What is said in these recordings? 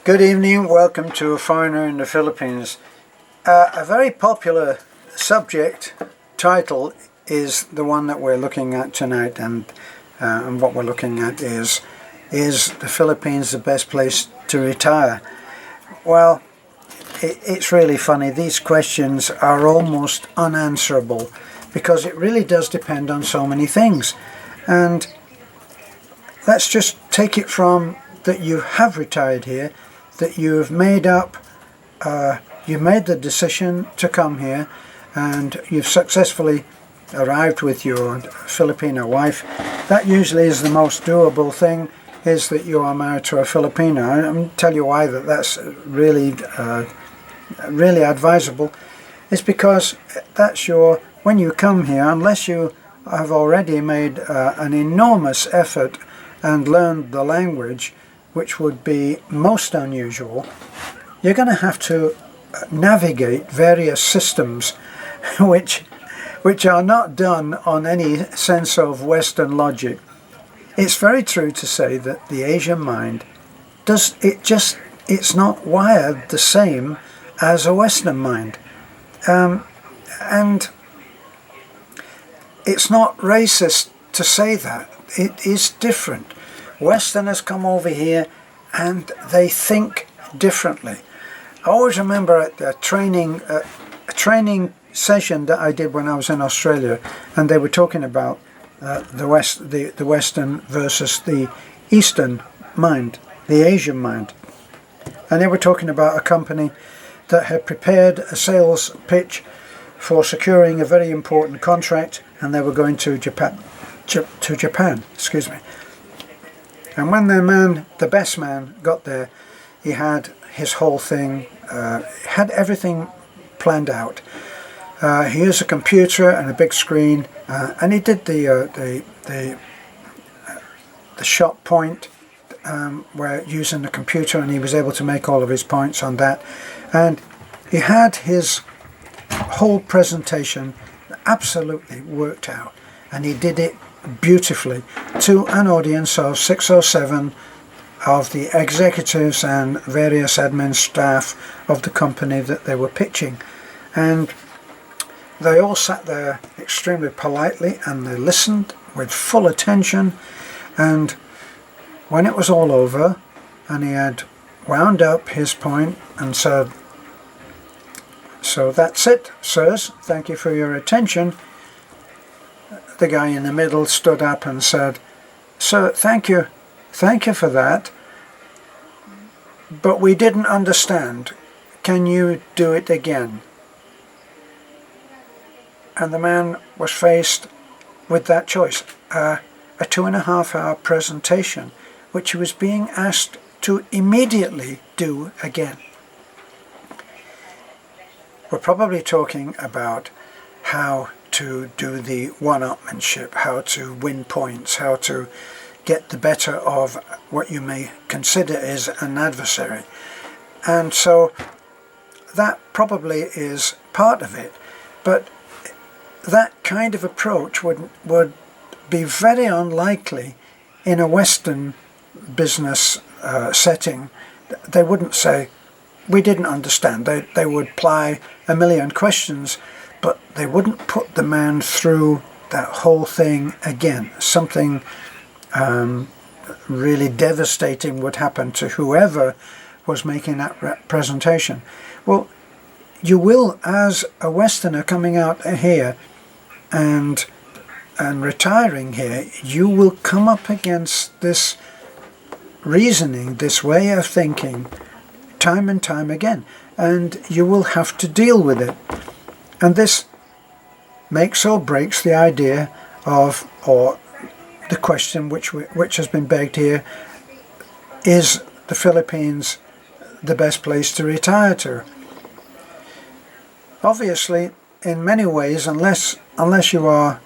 Good evening, welcome to A Foreigner in the Philippines. A very popular subject title is the one that we're looking at tonight, and what we're looking at is the Philippines the best place to retire? Well, it's really funny. These questions are almost unanswerable because it really does depend on so many things. And let's just take it from that you have retired here, that you've made up, you made the decision to come here, and you've successfully arrived with your Filipino wife. That usually is the most doable thing, is that you are married to a Filipino. I'm going to tell you why that's really advisable. It's because that's when you come here, unless you have already made an enormous effort and learned the language, which would be most unusual, you're going to have to navigate various systems which are not done on any sense of Western logic. It's very true to say that the Asian mind it's not wired the same as a Western mind. And it's not racist to say that. It is different. Westerners come over here and they think differently. I always remember at a training session that I did when I was in Australia, and they were talking about the Western versus the Eastern mind, the Asian mind. And they were talking about a company that had prepared a sales pitch for securing a very important contract, and they were going to Japan, excuse me. And when the best man got there, he had his whole thing, had everything planned out. He used a computer and a big screen, and he did the shot point where using the computer, and he was able to make all of his points on that. And he had his whole presentation absolutely worked out, and he did it beautifully to an audience of 6 or 7 of the executives and various admin staff of the company that they were pitching. And they all sat there extremely politely and they listened with full attention. And when it was all over and he had wound up his point and said, "So that's it, sirs, thank you for your attention," the guy in the middle stood up and said, "Sir, thank you for that, but we didn't understand. Can you do it again?" And the man was faced with that choice, a 2.5-hour presentation, which he was being asked to immediately do again. We're probably talking about how to do the one-upmanship, how to win points, how to get the better of what you may consider is an adversary. And so that probably is part of it. But that kind of approach would be very unlikely in a Western business setting. They wouldn't say, "We didn't understand." They would ply a million questions, but they wouldn't put the man through that whole thing again. Something really devastating would happen to whoever was making that presentation. Well, you will, as a Westerner coming out here and retiring here, you will come up against this reasoning, this way of thinking, time and time again, and you will have to deal with it. And this makes or breaks the idea of, or the question which has been begged here, is the Philippines the best place to retire to? Obviously, in many ways, unless you are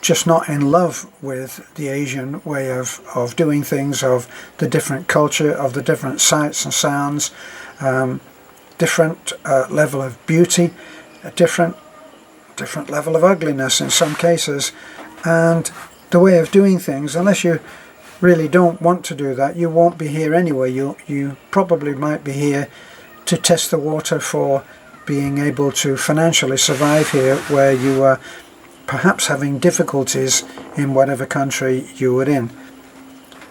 just not in love with the Asian way of doing things, of the different culture, of the different sights and sounds, different level of beauty, a different level of ugliness in some cases, and the way of doing things, unless you really don't want to do that, you won't be here anyway. You probably might be here to test the water for being able to financially survive here, where you are perhaps having difficulties in whatever country you were in.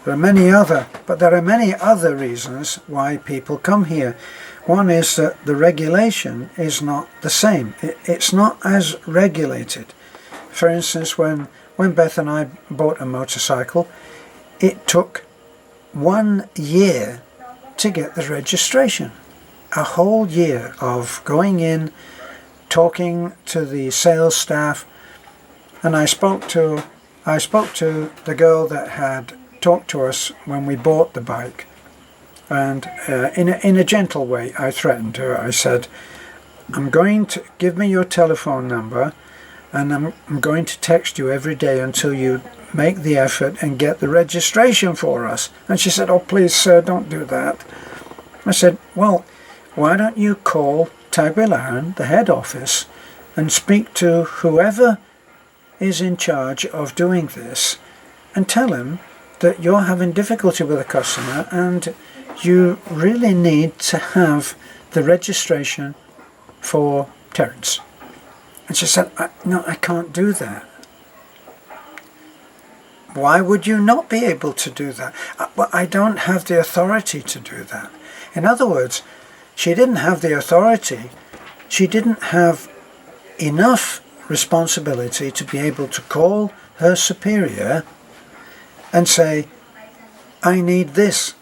There are many other reasons why people come here. One is that the regulation is not the same. It's not as regulated. For instance, when Beth and I bought a motorcycle, it took 1 year to get the registration. A whole year of going in, talking to the sales staff, and I spoke to the girl that had talked to us when we bought the bike, and in a gentle way I threatened her. I said, I'm going to give me your telephone number, and I'm going to text you every day until you make the effort and get the registration for us. And she said, oh please sir, don't do that. I said, well, why don't you call Tagbilaran, the head office, and speak to whoever is in charge of doing this, and tell him that you're having difficulty with a customer and you really need to have the registration for Terence. And she said, no, I can't do that. Why would you not be able to do that? Well, I don't have the authority to do that. In other words, she didn't have the authority. She didn't have enough responsibility to be able to call her superior and say, I need this,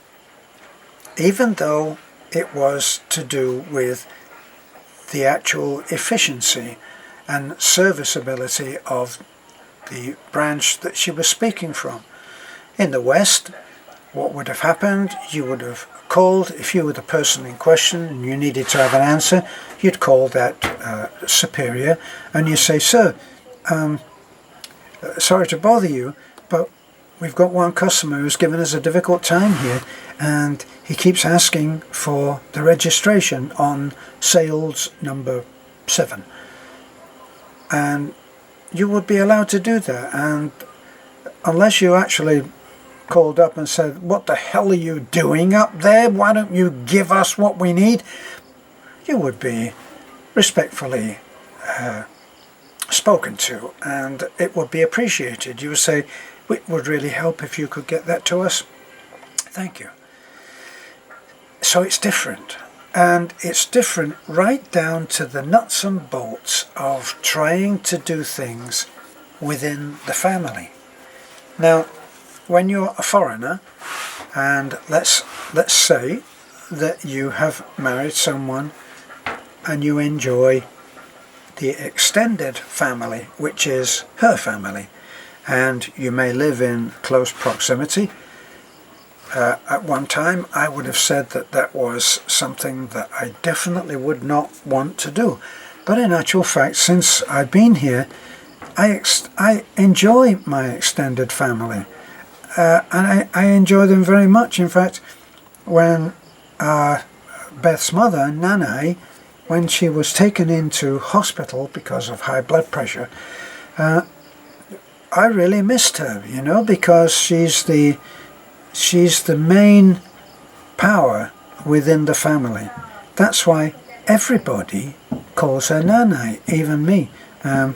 even though it was to do with the actual efficiency and serviceability of the branch that she was speaking from. In the West, what would have happened, you would have called, if you were the person in question and you needed to have an answer, you'd call that superior and you say, sir, sorry to bother you, but we've got one customer who's given us a difficult time here, and he keeps asking for the registration on sales number 7. And you would be allowed to do that, and unless you actually called up and said, what the hell are you doing up there? Why don't you give us what we need? You would be respectfully spoken to, and it would be appreciated. You would say, it would really help if you could get that to us. Thank you. So it's different. And it's different right down to the nuts and bolts of trying to do things within the family. Now, when you're a foreigner, and let's say that you have married someone and you enjoy the extended family, which is her family, and you may live in close proximity. At one time I would have said that that was something that I definitely would not want to do. But in actual fact, since I've been here, I enjoy my extended family. And I enjoy them very much. In fact, when Beth's mother, Nanai, when she was taken into hospital because of high blood pressure, I really missed her, you know, because she's the main power within the family. That's why everybody calls her Nanai, even me. And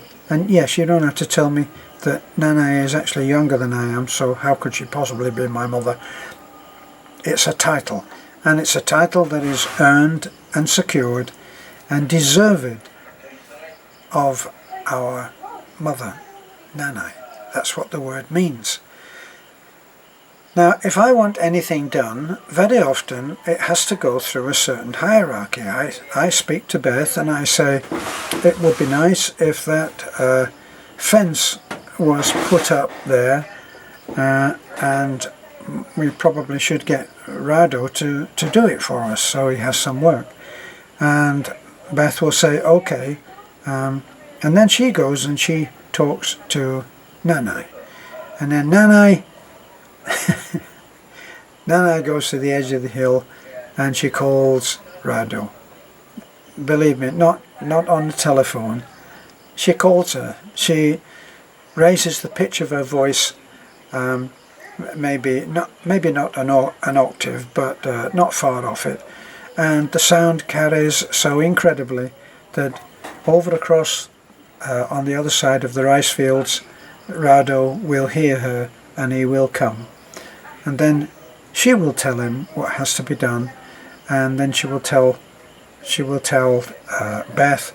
yes, you don't have to tell me that Nanai is actually younger than I am, so how could she possibly be my mother? It's a title, and it's a title that is earned and secured and deserved of our mother, Nanai. That's what the word means. Now, if I want anything done, very often it has to go through a certain hierarchy. I speak to Beth and I say, it would be nice if that fence was put up there, and we probably should get Rado to do it for us so he has some work. And Beth will say, okay, and then she goes and she talks to Nanai, and then Nanai goes to the edge of the hill and she calls Rado. Believe me, not on the telephone. She calls her. She raises the pitch of her voice maybe not an octave, but not far off it. And the sound carries so incredibly that over across on the other side of the rice fields, Rado will hear her and he will come. And then she will tell him what has to be done, and then she will tell Beth,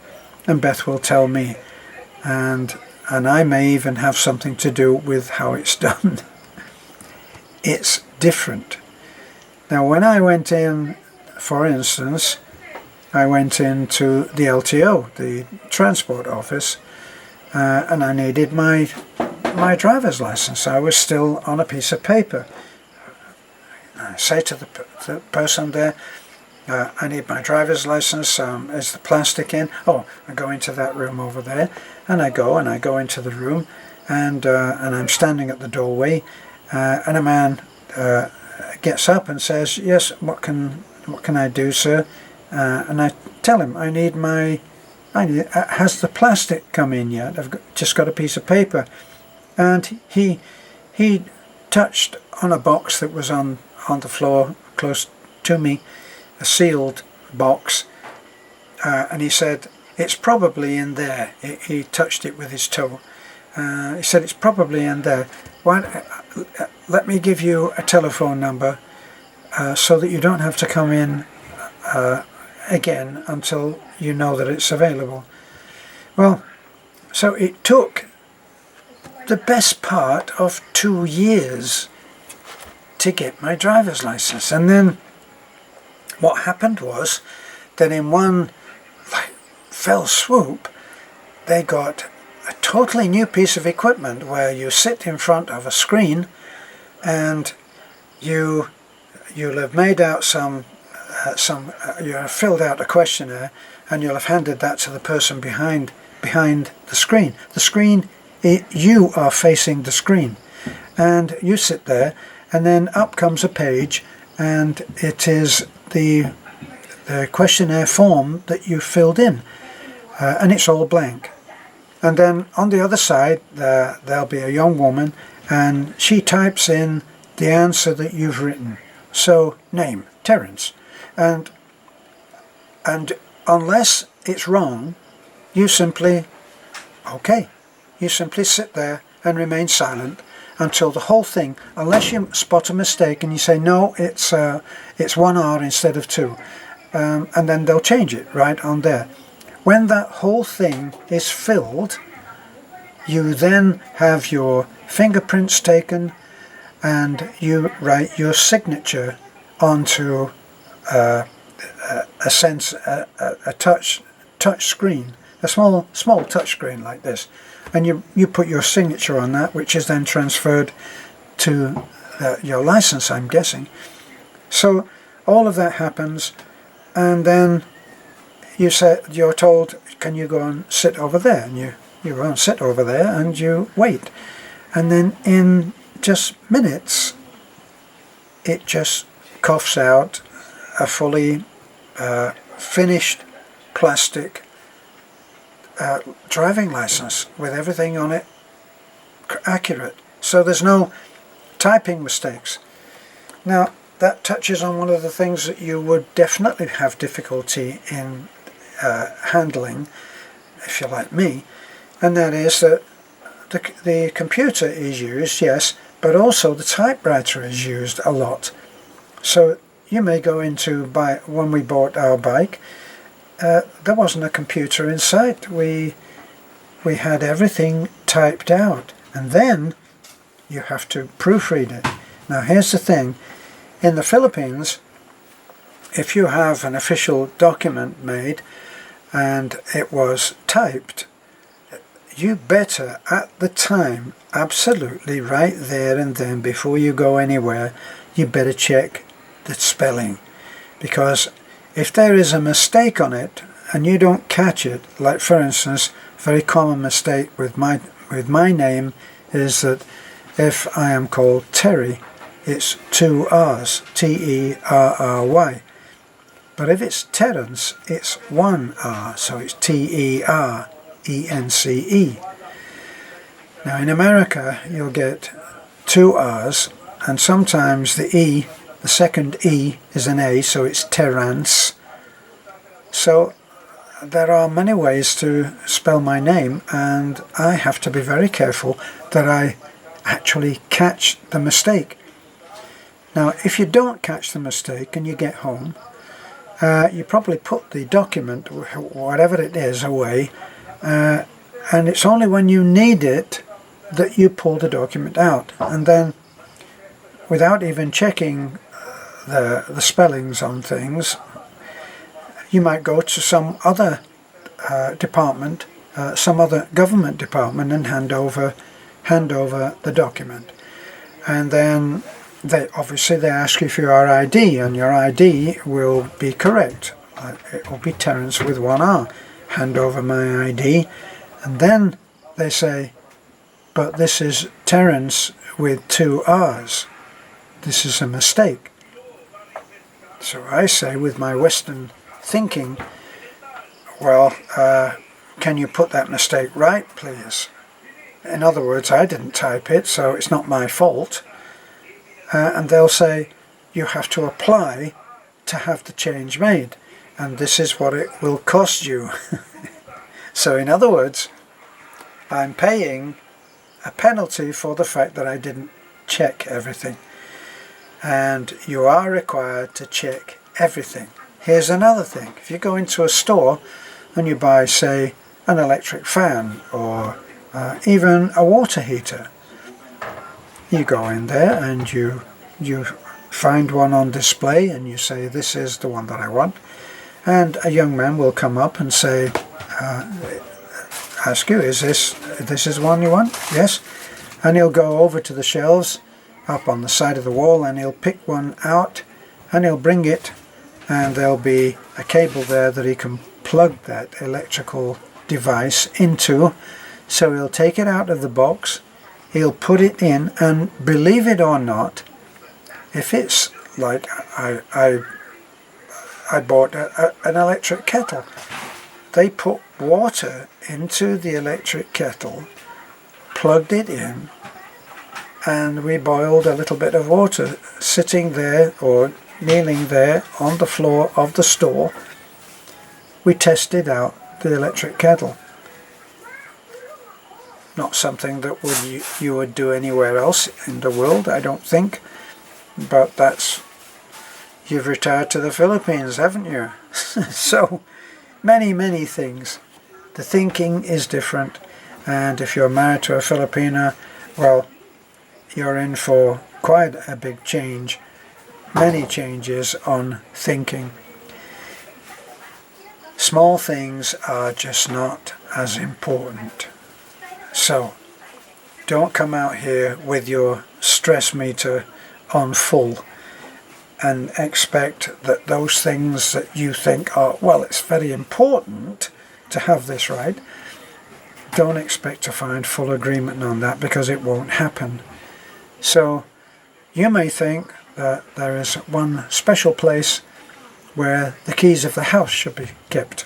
and Beth will tell me, and I may even have something to do with how it's done. It's different. Now, when I went in, for instance, I went into the LTO, the transport office, and I needed my driver's license. I was still on a piece of paper. I say to the person there, I need my driver's license. Is the plastic in? Oh, I go into that room over there, and I go into the room, and I'm standing at the doorway, and a man gets up and says, "Yes, what can I do, sir?" And I tell him, has the plastic come in yet? Just got a piece of paper. And he touched on a box that was on the floor close to me, a sealed box, and he said, "It's probably in there." He touched it with his toe. He said, "It's probably in there. Let me give you a telephone number so that you don't have to come in again until you know that it's available." Well, so it took the best part of 2 years to get my driver's license. And then what happened was that in one fell swoop, they got a totally new piece of equipment where you sit in front of a screen and you'll have made out you have filled out a questionnaire, and you'll have handed that to the person behind the screen. The screen, you are facing the screen, and you sit there, and then up comes a page, and it is the questionnaire form that you filled in, and it's all blank. And then on the other side there'll be a young woman, and she types in the answer that you've written. So, name, Terence. And unless it's wrong, you simply sit there and remain silent until the whole thing, unless you spot a mistake and you say, "No, it's 1 R instead of 2, and then they'll change it right on there. When that whole thing is filled, you then have your fingerprints taken, and you write your signature onto a touch screen, a small touch screen like this, and you put your signature on that, which is then transferred to your license, I'm guessing. So all of that happens, and then you're told, "Can you go and sit over there?" And you go and sit over there, and you wait, and then in just minutes it just coughs out a fully finished plastic driving license with everything on it accurate. So there's no typing mistakes. Now, that touches on one of the things that you would definitely have difficulty in handling if you're like me, and that is that the computer is used, yes, but also the typewriter is used a lot. So you may go when we bought our bike, there wasn't a computer in sight. We had everything typed out, and then you have to proofread it. Now here's the thing, in the Philippines, if you have an official document made and it was typed, you better at the time, absolutely right there and then, before you go anywhere, you better check the spelling, because if there is a mistake on it and you don't catch it, like for instance, very common mistake with my name is that if I am called Terry, it's 2 R's, T-E-R-R-Y. But if it's Terence, it's 1 R, so it's T-E-R-E-N-C-E. Now in America, you'll get 2 R's and sometimes the E, the second E is an A, so it's Terence. So there are many ways to spell my name, and I have to be very careful that I actually catch the mistake. Now, if you don't catch the mistake and you get home, you probably put the document, whatever it is, away, and it's only when you need it that you pull the document out. And then, without even checking the spellings on things, you might go to some other department, some other government department, and hand over the document. And then they ask you for your ID, and your ID will be correct. It will be Terence with one R. Hand over my ID, and then they say, but this is Terence with two R's. This is a mistake. So I say, with my Western thinking, well, can you put that mistake right, please? In other words, I didn't type it, so it's not my fault. And they'll say, you have to apply to have the change made, and this is what it will cost you. So in other words, I'm paying a penalty for the fact that I didn't check everything. And you are required to check everything. Here's another thing. If you go into a store and you buy, say, an electric fan or even a water heater, you go in there and you find one on display and you say, this is the one that I want. And a young man will come up and say, ask you, is this the one you want? Yes. And he'll go over to the shelves up on the side of the wall and he'll pick one out and he'll bring it, and there'll be a cable there that he can plug that electrical device into. So he'll take it out of the box, he'll put it in, and believe it or not, if it's like I bought an electric kettle, they put water into the electric kettle, plugged it in, and we boiled a little bit of water sitting there or kneeling there on the floor of the store. We tested out the electric kettle. Not something that you would do anywhere else in the world, I don't think, but you've retired to the Philippines, haven't you? So many things. The thinking is different, and if you're married to a Filipina, well, you're in for quite a big change, many changes on thinking. Small things are just not as important. So don't come out here with your stress meter on full and expect that those things that you think are, well, it's very important to have this right. Don't expect to find full agreement on that, because it won't happen. So you may think that there is one special place where the keys of the house should be kept.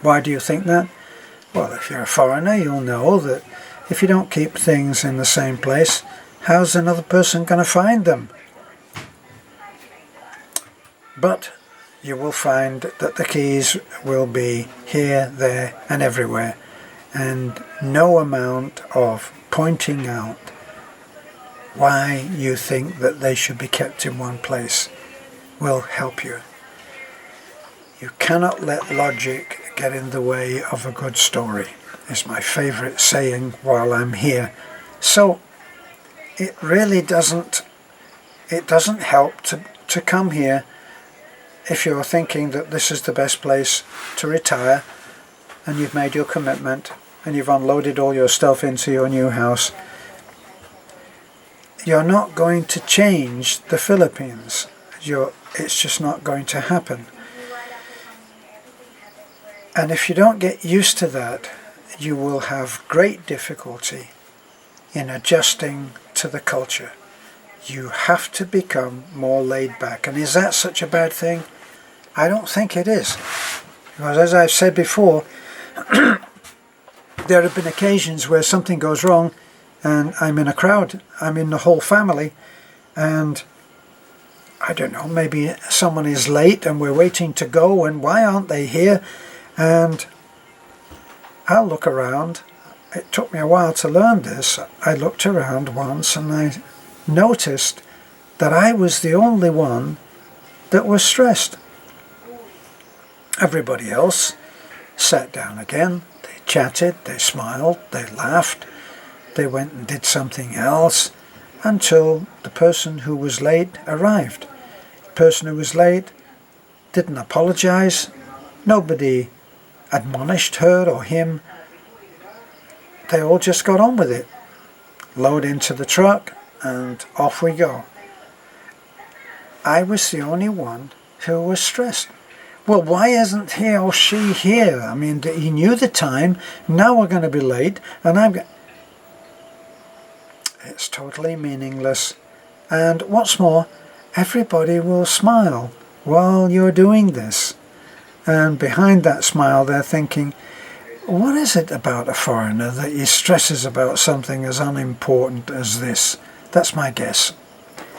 Why do you think that? Well, if you're a foreigner, you'll know that if you don't keep things in the same place, how's another person going to find them? But you will find that the keys will be here, there, and everywhere, and no amount of pointing out why you think that they should be kept in one place will help you. You cannot let logic get in the way of a good story, is my favorite saying while I'm here. So it really doesn't help to come here if you're thinking that this is the best place to retire and you've made your commitment and you've unloaded all your stuff into your new house. You're not going to change the Philippines. It's just not going to happen. And if you don't get used to that, you will have great difficulty in adjusting to the culture. You have to become more laid back. And is that such a bad thing? I don't think it is. Because as I've said before, there have been occasions where something goes wrong and I'm in a crowd, I'm in the whole family, and I don't know, maybe someone is late and we're waiting to go, and why aren't they here? And I'll look around. It took me a while to learn this. I looked around once and I noticed that I was the only one that was stressed. Everybody else sat down again. They chatted, they smiled, they laughed, they went and did something else until the person who was late arrived. The person who was late didn't apologize. Nobody admonished her or him. They all just got on with it. Load into the truck and off we go. I was the only one who was stressed. Well, why isn't he or she here? I mean, he knew the time. Now we're going to be late, and it's totally meaningless. And what's more, everybody will smile while you're doing this. And behind that smile, they're thinking, what is it about a foreigner that he stresses about something as unimportant as this? That's my guess.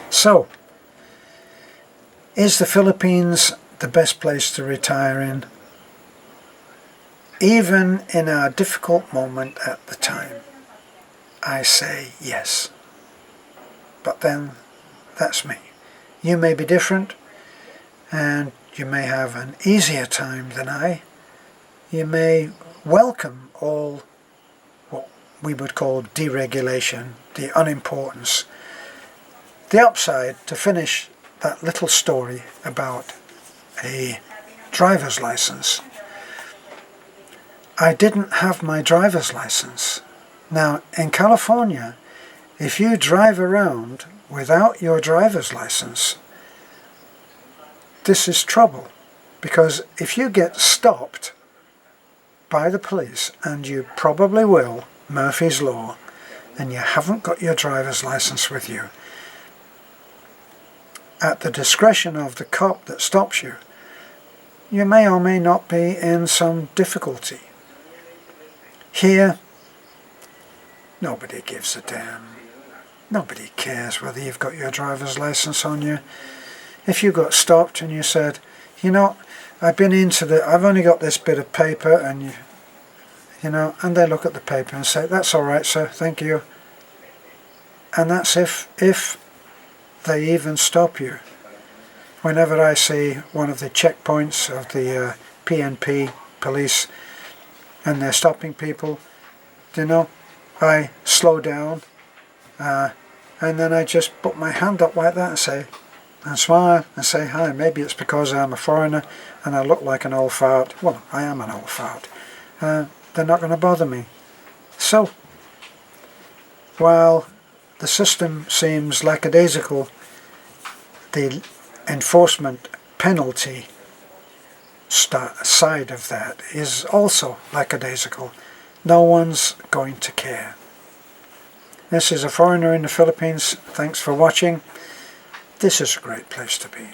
So, is the Philippines the best place to retire in? Even in our difficult moment at the time, I say yes. But then, that's me. You may be different, and you may have an easier time than I. You may welcome all what we would call deregulation, the unimportance. The upside, to finish that little story about a driver's license. I didn't have my driver's license. Now, in California, if you drive around without your driver's license, this is trouble. Because if you get stopped by the police, and you probably will, Murphy's Law, and you haven't got your driver's license with you, at the discretion of the cop that stops you, you may or may not be in some difficulty. Here, nobody gives a damn. Nobody cares whether you've got your driver's license on you. If you got stopped and you said, you know, I've only got this bit of paper, and and they look at the paper and say, that's all right, sir, thank you. And that's if they even stop you. Whenever I see one of the checkpoints of the PNP police and they're stopping people, I slow down and then I just put my hand up like that and smile and say hi. Maybe it's because I'm a foreigner and I look like an old fart. Well, I am an old fart. They're not going to bother me. So, while the system seems lackadaisical, the enforcement penalty side of that is also lackadaisical. No one's going to care. This is a foreigner in the Philippines. Thanks for watching. This is a great place to be.